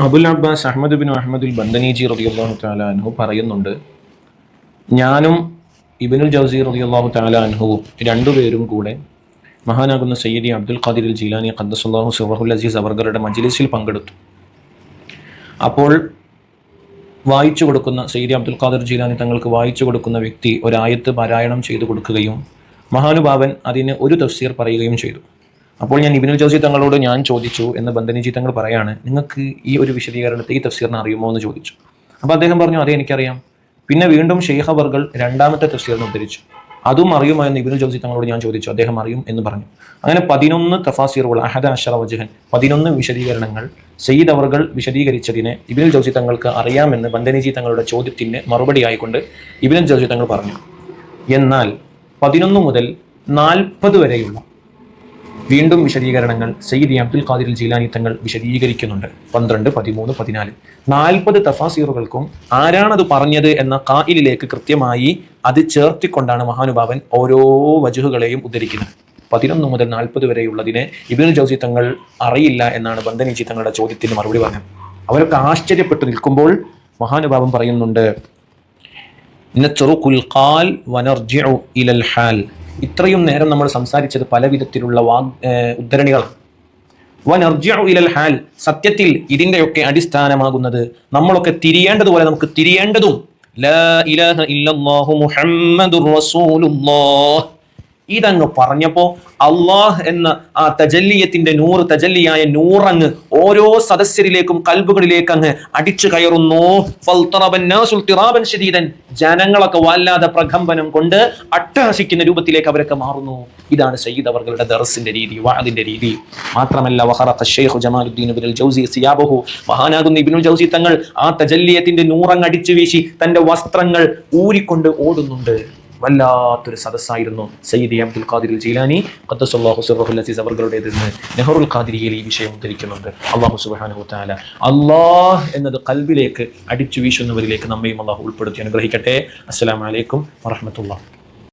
Abul Abbas Ahmad bin അഹ്മദുൽ ബന്ദനീജി റളിയല്ലാഹു തആല അൻഹു പറയുന്നുണ്ട്, ഞാനും ഇബ്നുൽ ജൗസി റളിയല്ലാഹു തആല അൻഹുവും രണ്ടുപേരും കൂടെ മഹാനാകുന്ന സയ്യിദി അബ്ദുൽ ഖാദിർ ജീലാനി ഖദ്ദസല്ലാഹു സിർറഹുൽ അസീസ് അവരുടെ മജ്ലിസിൽ പങ്കെടുത്തു. അപ്പോൾ വായിച്ചു കൊടുക്കുന്ന സയ്യിദി അബ്ദുൽ ഖാദിർ ജീലാനി തങ്ങൾക്ക് വായിച്ചു കൊടുക്കുന്ന വ്യക്തി ഒരായത്ത് പാരായണം ചെയ്തു കൊടുക്കുകയും മഹാനുഭാവൻ അതിന് ഒരു തഫ്സീർ പറയുകയും ചെയ്തു. അപ്പോൾ ഞാൻ ഇബ്നുൽ ജൗസി തങ്ങളോട് ഞാൻ ചോദിച്ചു എന്ന് ബന്ദനീജി തങ്ങൾ പറയാണ്, നിങ്ങൾക്ക് ഈ ഒരു വിശദീകരണത്തെ ഈ തഫ്സീറിനെ അറിയുമോ എന്ന് ചോദിച്ചു. അപ്പോൾ അദ്ദേഹം പറഞ്ഞു, അതെ എനിക്കറിയാം. പിന്നെ വീണ്ടും ഷെയ്ഖ് അവർകൾ രണ്ടാമത്തെ തഫ്സീറിനെ ഉദ്ധരിച്ചു, അതും അറിയുമോ എന്ന് ഇബ്നുൽ ജൗസി തങ്ങളോട് ഞാൻ ചോദിച്ചു. അദ്ദേഹം അറിയും എന്ന് പറഞ്ഞു. അങ്ങനെ 11 തഫാസീറുകൾ, അഹദ അശറ വജ്ഹൻ, 11 വിശദീകരണങ്ങൾ സയ്യിദ് അവർകൾ വിശദീകരിച്ചതിനെ ഇബ്നുൽ ജൗസി തങ്ങൾക്ക് അറിയാമെന്ന് ബന്ദനീജി തങ്ങളുടെ ചോദ്യത്തിന് മറുപടി ആയിക്കൊണ്ട് ഇബ്നുൽ ജൗസി തങ്ങൾ പറഞ്ഞു. എന്നാൽ 11 മുതൽ 40 വരെയുള്ള വീണ്ടും വിശദീകരണങ്ങൾ സയ്യിദി അബ്ദുൽ ഖാദിർ ജീലാനി തങ്ങൾ വിശദീകരിക്കുന്നുണ്ട്. 12, 13, 14, 40 തഫാസീറുകൾക്കും ആരാണത് പറഞ്ഞത് എന്ന ഖായിലിലേക്ക് കൃത്യമായി അത് ചേർത്തിക്കൊണ്ടാണ് മഹാനുഭാവൻ ഓരോ വജുഹുകളെയും ഉദ്ധരിക്കുന്നത്. 11 മുതൽ 40 വരെയുള്ളതിനെ ഇബ്നുൽ ജൗസി തങ്ങൾ അറിയില്ല എന്നാണ് ബന്ദനീജി തങ്ങളുടെ ചോദ്യത്തിന് മറുപടി പറഞ്ഞത്. അവരൊക്കെ ആശ്ചര്യപ്പെട്ടു നിൽക്കുമ്പോൾ മഹാനുഭാവൻ പറയുന്നുണ്ട്, നത്റുകുൽ ഖാൽ വനർജിഉ ഇലൽ ഹാൽ. ഇത്രയും നേരം നമ്മൾ സംസാരിച്ചത് പല വിധത്തിലുള്ള ഉദ്ധരണികളാണ്. വനർജിഉ ഇലൽ ഹാൽ, സത്യത്തിൽ ഇതിൻ്റെയൊക്കെ അടിസ്ഥാനമാകുന്നത് നമ്മളൊക്കെ തിരിയേണ്ടതുപോലെ നമുക്ക് തിരിയേണ്ടതും ലാ ഇലാഹ ഇല്ലല്ലാഹു മുഹമ്മദുർ റസൂലുള്ളാഹ് ഇതങ്ങ് പറഞ്ഞപ്പോ അള്ളാഹ് എന്ന ആ തജല്ലിയത്തിന്റെ നൂറ്, തജല്ലിയായ നൂറങ്ങ് ഓരോ സദസ്യരിലേക്കും കൽബുകളിലേക്ക് അങ്ങ് അടിച്ചു കയറുന്നു. ജനങ്ങളൊക്കെ വല്ലാതെ പ്രകമ്പനം കൊണ്ട് അട്ടഹസിക്കുന്ന രൂപത്തിലേക്ക് അവരൊക്കെ മാറുന്നു. ഇതാണ് സയ്യിദ് അവരുടെ ദർസിന്റെ രീതി, വഅദിന്റെ രീതി. മാത്രമല്ല വഖറഖ ശൈഖ് ജമാലുദ്ദീൻ ഇബ്നുൽ ജൗസി സിയാബഹു, മഹാനാകുന്ന ഇബ്നുൽ ജൗസി തങ്ങൾ ആ തജല്ലിയത്തിന്റെ നൂറങ്ങ് അടിച്ചു വീശി തന്റെ വസ്ത്രങ്ങൾ ഊരിക്കൊണ്ട് ഓടുന്നുണ്ട്. വല്ലാത്തൊരു സദസ്സായിരുന്നു സയ്യിദി അബ്ദുൽ ഖാദിർ ജീലാനി ഖദ്ദസല്ലാഹു സിർറഹുൽ അസീസ് അവர்களுടേതെന്ന് നെഹ്റുൽ ഖാദിരിയിൽ ഈ വിഷയം ഉദ്ധരിക്കുന്നുണ്ട്. അല്ലാഹു സുബ്ഹാനഹു വതആല അല്ലാഹ് എന്നത് ഖൽബിലേക്ക് അടിച്ചു വീശുന്നവരിലേക്ക് നമ്മയും അല്ലാഹു ഉൾപ്പെടുത്തി അനുഗ്രഹിക്കട്ടെ. അസ്സലാമു അലൈക്കും വറഹ്മത്തുള്ളാഹി.